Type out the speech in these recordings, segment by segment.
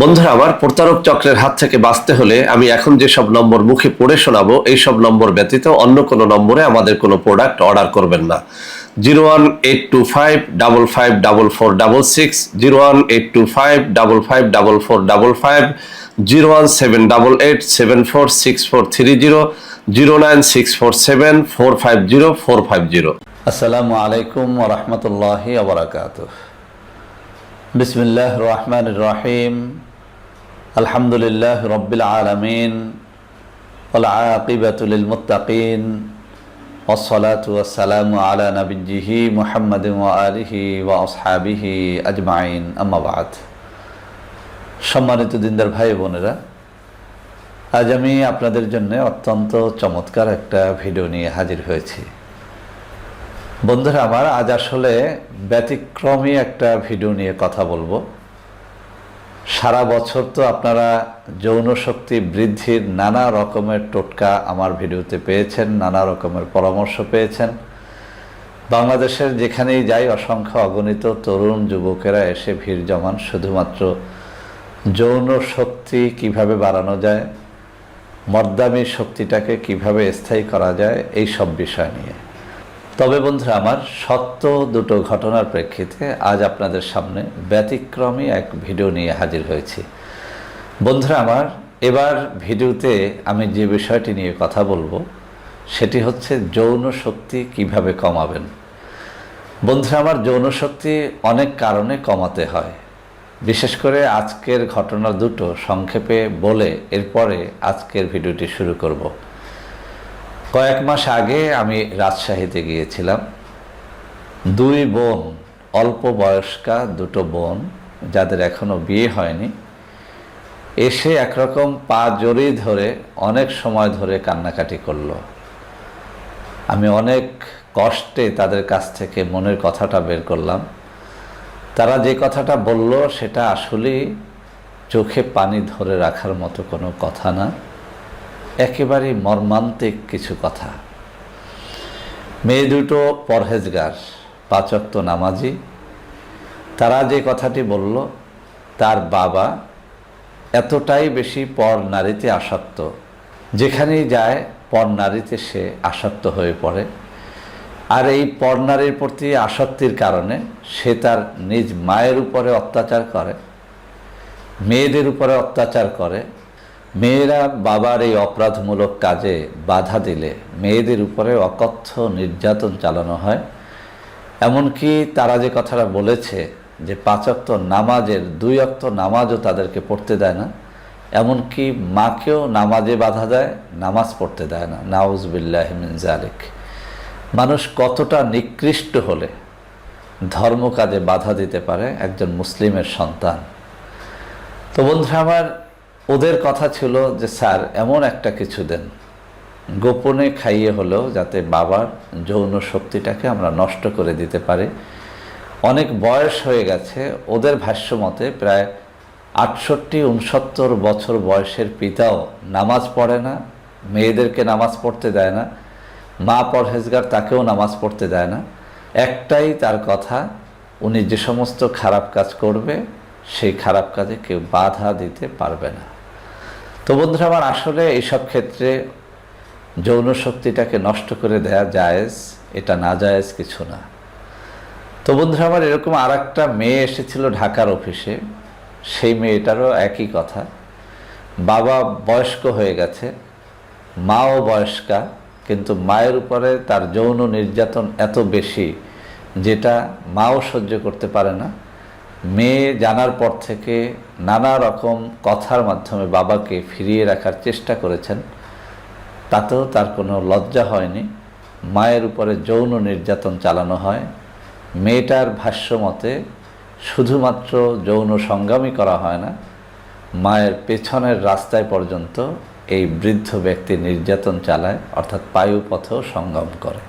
বন্ধুরা আমার, প্রতারক চক্রের হাত থেকে বাঁচতে হলে আমি এখন যেসব নম্বর মুখে পড়ে শোনাবো এই সব নম্বর ব্যতীত অন্য কোনো নম্বরে আমাদের কোনো প্রোডাক্ট অর্ডার করবেন না। 01825554466, 01825554455, 01788746430, 09647450450। আসসালামু আলাইকুম ওয়া রাহমাতুল্লাহি ওয়া বারাকাতুহু। বিসমিল্লাহির রহমানির রহিম। আলহামদুলিল্লাহি রাব্বিল আলামিন ওয়াল আকিবাতু লিল মুত্তাকিন ওয়াস সালাতু ওয়াস সালামু আলা নাবিয়্যিহি মুহাম্মাদিন ওয়া আলিহি ওয়া আসহাবিহি আজমাইন, আম্মা বা'দ। সম্মানিত দিনদার ভাই বোনেরা, আজ আমি আপনাদের জন্য অত্যন্ত চমৎকার একটা ভিডিও নিয়ে হাজির হয়েছি। বন্ধুরা আমার, আজ আসলে ব্যতিক্রমী একটা ভিডিও নিয়ে কথা বলবো। সারা বছর তো আপনারা যৌন শক্তি বৃদ্ধির নানা রকমের টোটকা আমার ভিডিওতে পেয়েছেন, নানা রকমের পরামর্শ পেয়েছেন। বাংলাদেশের যেখানেই যাই অসংখ্য অগণিত তরুণ যুবকেরা এসে ভিড় জমান শুধুমাত্র যৌন শক্তি কিভাবে বাড়ানো যায়, মর্দামি শক্তিটাকে কিভাবে স্থায়ী করা যায়, এই সব বিষয় নিয়ে। তবে বন্ধুরা আমার, সত্য দুটো ঘটনার প্রেক্ষিতে আজ আপনাদের সামনে ব্যতিক্রমী এক ভিডিও নিয়ে হাজির হয়েছি। বন্ধুরা আমার, এবার ভিডিওতে আমি যে বিষয়টি নিয়ে কথা বলবো সেটি হচ্ছে যৌন শক্তি কিভাবে কমাবেন। বন্ধুরা আমার, যৌন শক্তি অনেক কারণে কমাতে হয়। বিশেষ করে আজকের ঘটনা দুটো সংক্ষেপে বলে এরপরে আজকের ভিডিওটি শুরু করব। কয়েক মাস আগে আমি রাজশাহীতে গিয়েছিলাম। দুই বোন, অল্প বয়স্কা দুটো বোন, যাদের এখনো বিয়ে হয়নি, এসে একরকম পা জড়িয়ে ধরে অনেক সময় ধরে কান্নাকাটি করলো। আমি অনেক কষ্টে তাদের কাছ থেকে মনের কথাটা বের করলাম। তারা যে কথাটা বলল সেটা আসলেই চোখে পানি ধরে রাখার মতো কোনো কথা না, একেবারেই মর্মান্তিক কিছু কথা। মেয়ে দুটো পরহেজগার, 5 ওয়াক্ত নামাজি। তারা যে কথাটি বলল, তার বাবা এতটাই বেশি পর নারীতে আসক্ত, যেখানেই যায় পর নারীতে সে আসক্ত হয়ে পড়ে। আর এই পর নারীর প্রতি আসক্তির কারণে সে তার নিজ মায়ের উপরে অত্যাচার করে, মেয়েদের উপরে অত্যাচার করে। মেয়েরা বাবার এই অপরাধমূলক কাজে বাধা দিলে মেয়েদের উপরে অকথ্য নির্যাতন চালানো হয়। এমনকি তারা যে কথাটা বলেছে যে 5 ওয়াক্ত নামাজের 2 ওয়াক্ত নামাজও তাদেরকে পড়তে দেয় না, এমনকি মাকেও নামাজে বাধা দেয়, নামাজ পড়তে দেয় না। নাউজুবিল্লাহি মিন যালিক। মানুষ কতটা নিকৃষ্ট হলে ধর্ম কাজে বাধা দিতে পারে একজন মুসলিমের সন্তান। তো বন্ধুরা আমার, ওদের কথা ছিল যে স্যার এমন একটা কিছু দেন, গোপনে খাইয়ে হলেও যাতে বাবার যৌন শক্তিটাকে আমরা নষ্ট করে দিতে পারি। অনেক বয়স হয়ে গেছে, ওদের ভাষ্য মতে প্রায় 68-69 বছর বয়সের পিতাও নামাজ পড়ে না, মেয়েদেরকে নামাজ পড়তে দেয় না, মা পরহেজগার তাকেও নামাজ পড়তে দেয় না। একটাই তার কথা, উনি যে সমস্ত খারাপ কাজ করবে সেই খারাপ কাজে কেউ বাধা দিতে পারবে না। তো বন্ধুরা আমার, আসলে এইসব ক্ষেত্রে যৌন শক্তিটাকে নষ্ট করে দেয়া জায়েজ, এটা না জায়েজ কিছু না। তো বন্ধুরা আমার, এরকম আর একটা মেয়ে এসেছিল ঢাকার অফিসে। সেই মেয়েটারও একই কথা, বাবা বয়স্ক হয়ে গেছে, মাও বয়স্কা, কিন্তু মায়ের উপরে তার যৌন নির্যাতন এত বেশি যেটা মাও সহ্য করতে পারে না। মেয়ে জানার পর থেকে নানা রকম কথার মাধ্যমে বাবাকে ফিরিয়ে রাখার চেষ্টা করেছেন, তাতেও তার কোনো লজ্জা হয়নি। মায়ের উপরে যৌন নির্যাতন চালানো হয়। মেয়েটার ভাষ্য মতে শুধুমাত্র যৌন সংগ্রামই করা হয় না, মায়ের পেছনের রাস্তায় পর্যন্ত এই বৃদ্ধ ব্যক্তি নির্যাতন চালায়, অর্থাৎ পায়ুপথেও সংগ্রাম করে।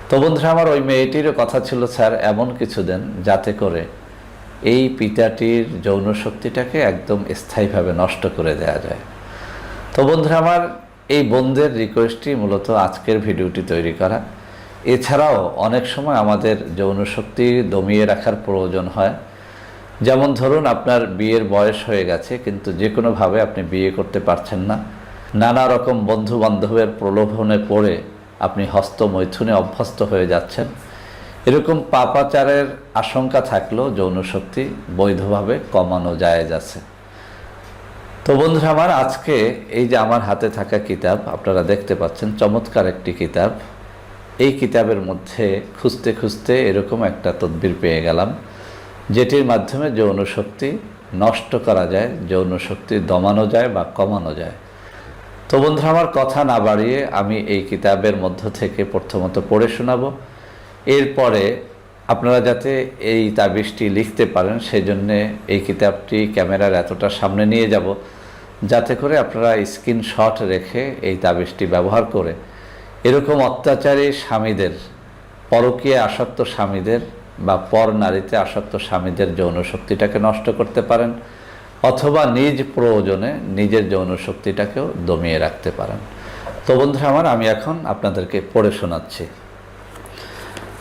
তো বন্ধুরা আমার, ওই মেয়েটিরও কথা ছিল স্যার এমন কিছু দেন যাতে করে এই পিতাটির যৌন শক্তিটাকে একদম স্থায়ীভাবে নষ্ট করে দেয়া যায়। তো বন্ধুরা আমার, এই বোনদের রিকোয়েস্টই মূলত আজকের ভিডিওটি তৈরি করা। এছাড়াও অনেক সময় আমাদের যৌন শক্তি দমিয়ে রাখার প্রয়োজন হয়। যেমন ধরুন, আপনার বিয়ের বয়স হয়ে গেছে, কিন্তু যে কোনোভাবে আপনি বিয়ে করতে পারছেন না। নানা রকম বন্ধু বান্ধবের প্রলোভনে পড়ে আপনি হস্তমৈথুনে অভ্যস্ত হয়ে যাচ্ছেন। এরকম পাপাচারের আশঙ্কা থাকলেও যৌন শক্তি বৈধভাবে কমানো জায়েজ আছে। তো বন্ধুরা আমার, আজকে এই যে আমার হাতে থাকা কিতাব আপনারা দেখতে পাচ্ছেন, চমৎকার একটি কিতাব। এই কিতাবের মধ্যে খুঁজতে খুঁজতে এরকম একটা তদবির পেয়ে গেলাম, যেটির মাধ্যমে যৌন শক্তি নষ্ট করা যায়, যৌন শক্তি দমানো যায় বা কমানো যায়। তো বন্ধুরা আমার, কথা না বাড়িয়ে আমি এই কিতাবের মধ্য থেকে প্রথমত পড়ে শোনাবো। এরপরে আপনারা যাতে এই তাবিজটি লিখতে পারেন, সেজন্যে এই কিতাবটি ক্যামেরার এতটা সামনে নিয়ে যাব যাতে করে আপনারা স্ক্রিনশট রেখে এই তাবিজটি ব্যবহার করে এরকম অত্যাচারী স্বামীদের, পরকীয়া আসক্ত স্বামীদের বা পর নারীতে আসক্ত স্বামীদের যৌন শক্তিটাকে নষ্ট করতে পারেন, অথবা নিজ প্রয়োজনে নিজের যৌন শক্তিটাকেও দমিয়ে রাখতে পারেন। তো বন্ধুরা আমার, আমি এখন আপনাদেরকে পড়ে শোনাচ্ছি।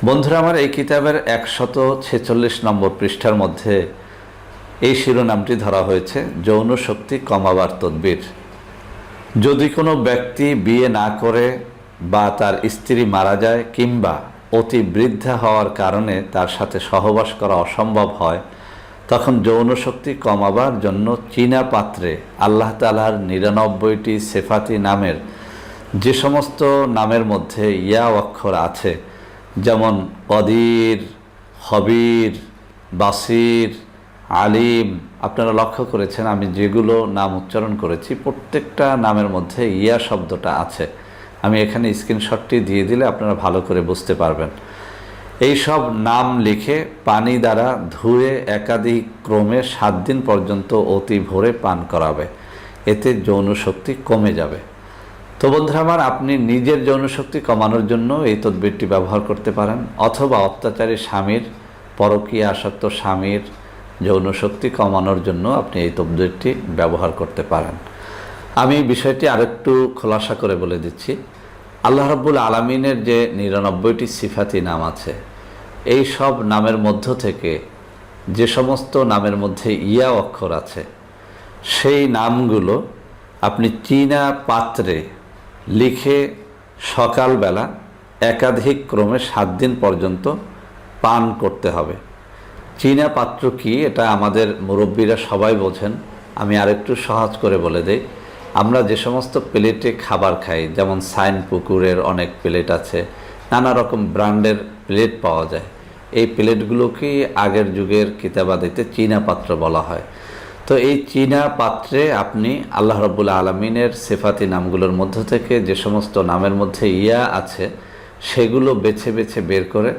বন্ধুরা আমার, এই কিতাবের 146 নম্বর পৃষ্ঠার মধ্যে এই শিরোনামটি ধরা হয়েছে, যৌন শক্তি কমাবার তদবির। যদি কোনো ব্যক্তি বিয়ে না করে বা তার স্ত্রী মারা যায় কিংবা অতি বৃদ্ধা হওয়ার কারণে তার সাথে সহবাস করা অসম্ভব হয়, তখন যৌন শক্তি কমাবার জন্য চীনা পাত্রে আল্লাহ তাআলার 99টি সেফাতি নামের যে সমস্ত নামের মধ্যে ইয়া অক্ষর আছে, যেমন কদির, খবির, বাসির, আলিম, আপনারা লক্ষ্য করেছেন আমি যেগুলো নাম উচ্চারণ করেছি প্রত্যেকটা নামের মধ্যে ইয়া শব্দটা আছে। আমি এখানে স্ক্রিনশটটি দিয়ে দিলে আপনারা ভালো করে বুঝতে পারবেন। এই সব নাম লিখে পানি দ্বারা ধুয়ে একাধিক ক্রমে 7 দিন পর্যন্ত অতি ভোরে পান করাবে, এতে যৌন শক্তি কমে যাবে। তো বন্ধুরা আমার, আপনি নিজের যৌন শক্তি কমানোর জন্য এই তদবিরটি ব্যবহার করতে পারেন, অথবা অত্যাচারী স্বামীর, পরকীয়া আসক্ত স্বামীর যৌন শক্তি কমানোর জন্য আপনি এই তদবিরটি ব্যবহার করতে পারেন। আমি বিষয়টি আরেকটু খোলাসা করে বলে দিচ্ছি। আল্লাহ রাব্বুল আলামিনের যে 99টি সিফাতি নাম আছে, এই সব নামের মধ্য থেকে যে সমস্ত নামের মধ্যে ইয়া অক্ষর আছে, সেই নামগুলো আপনি চীনা পাত্রে লিখে সকালবেলা একাধিক ক্রমে 7 দিন পর্যন্ত পান করতে হবে। চীনা পাত্র কি, এটা আমাদের মুরব্বীরা সবাই বোঝেন। আমি আরেকটু সহজ করে বলে দেই। আমরা যে সমস্ত প্লেটে খাবার খাই, যেমন সাইন পুকুরের অনেক প্লেট আছে, নানা রকম ব্র্যান্ডের প্লেট পাওয়া যায়। এই প্লেটগুলোকেই আগের যুগের কিতাবাদিতে চীনা পাত্র বলা হয়। তো এই চীনা পাত্রে আপনি আল্লাহ রাব্বুল আলামিনের সিফাতি নামগুলোর মধ্য থেকে যে সমস্ত নামের মধ্যে ইয়া আছে, সেগুলো বেছে বেছে বের করে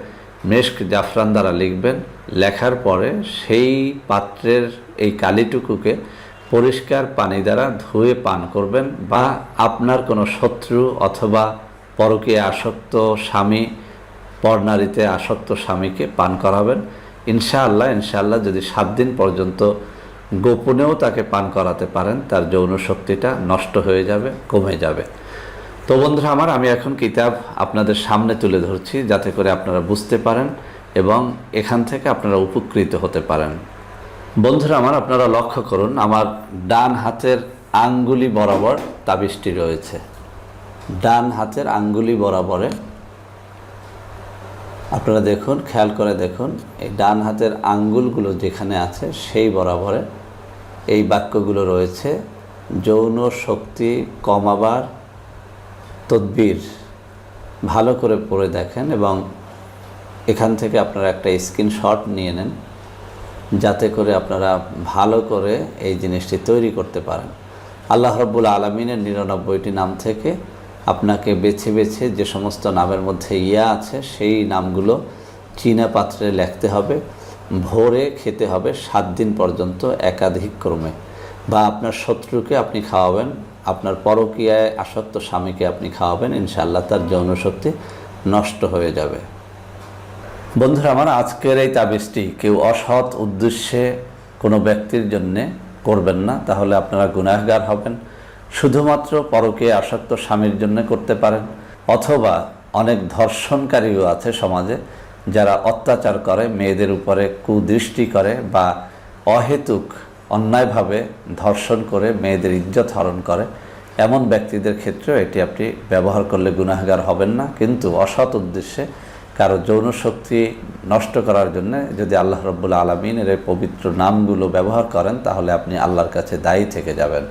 মেশক জাফরান দ্বারা লিখবেন। লেখার পরে সেই পাত্রের এই কালিটুকুকে পরিষ্কার পানি দ্বারা ধুয়ে পান করবেন, বা আপনার কোনো শত্রু অথবা পরকীয়া আসক্ত স্বামী, পরনারীতে আসক্ত স্বামীকে পান করাবেন। ইনশাআল্লাহ যদি 7 দিন পর্যন্ত গোপনেও তাকে পান করাতে পারেন, তার যৌন শক্তিটা নষ্ট হয়ে যাবে, কমে যাবে। তো বন্ধুরা আমার, আমি এখন কিতাব আপনাদের সামনে তুলে ধরছি যাতে করে আপনারা বুঝতে পারেন এবং এখান থেকে আপনারা উপকৃত হতে পারেন। বন্ধুরা আমার, আপনারা লক্ষ্য করুন, আমার ডান হাতের আঙ্গুলি বরাবর তাবিজটি রয়েছে। ডান হাতের আঙ্গুলি বরাবরে আপনারা দেখুন, খেয়াল করে দেখুন, এই ডান হাতের আঙ্গুলগুলো যেখানে আছে সেই বরাবরে এই বাক্যগুলো রয়েছে, যৌন শক্তি কমাবার তদবির। ভালো করে পড়ে দেখেন এবং এখান থেকে আপনারা একটা স্ক্রিনশট নিয়ে নেন যাতে করে আপনারা ভালো করে এই জিনিসটি তৈরি করতে পারেন। আল্লাহ রাব্বুল আলামিনের 99টি নাম থেকে আপনাকে বেছে বেছে যে সমস্ত নামের মধ্যে ইয়া আছে সেই নামগুলো চীনা পাত্রে লিখতে হবে, ভোরে খেতে হবে 7 দিন পর্যন্ত একাধিক ক্রমে, বা আপনার শত্রুকে আপনি খাওয়াবেন, আপনার পরকীয়ায় আসক্ত স্বামীকে আপনি খাওয়াবেন। ইনশাআল্লাহ তার যৌন শক্তি নষ্ট হয়ে যাবে। বন্ধুরা আমার, আজকের এই তাবিজটি কেউ অসৎ উদ্দেশ্যে কোনো ব্যক্তির জন্যে করবেন না, তাহলে আপনারা গুনাহগার হবেন। শুধুমাত্র পরকীয়ায় আসক্ত স্বামীর জন্য করতে পারেন, অথবা অনেক ধর্ষণকারীও আছে সমাজে যারা অত্যাচার করে, মেয়েদের উপরে কুদৃষ্টি করে বা অহেতুক অন্যায়ভাবে ধর্ষণ করে মেয়েদের ইজ্জত হরণ করে এমন ব্যক্তিদের ক্ষেত্রেও এটি আপনি ব্যবহার করলে গুনাহগার হবেন না। কিন্তু অসৎ উদ্দেশ্যে কারো যৌন শক্তি নষ্ট করার জন্য যদি আল্লাহ রাব্বুল আলামিনের এই পবিত্র নামগুলো ব্যবহার করেন তাহলে আপনি আল্লাহর কাছে দায়ী থেকে যাবেন।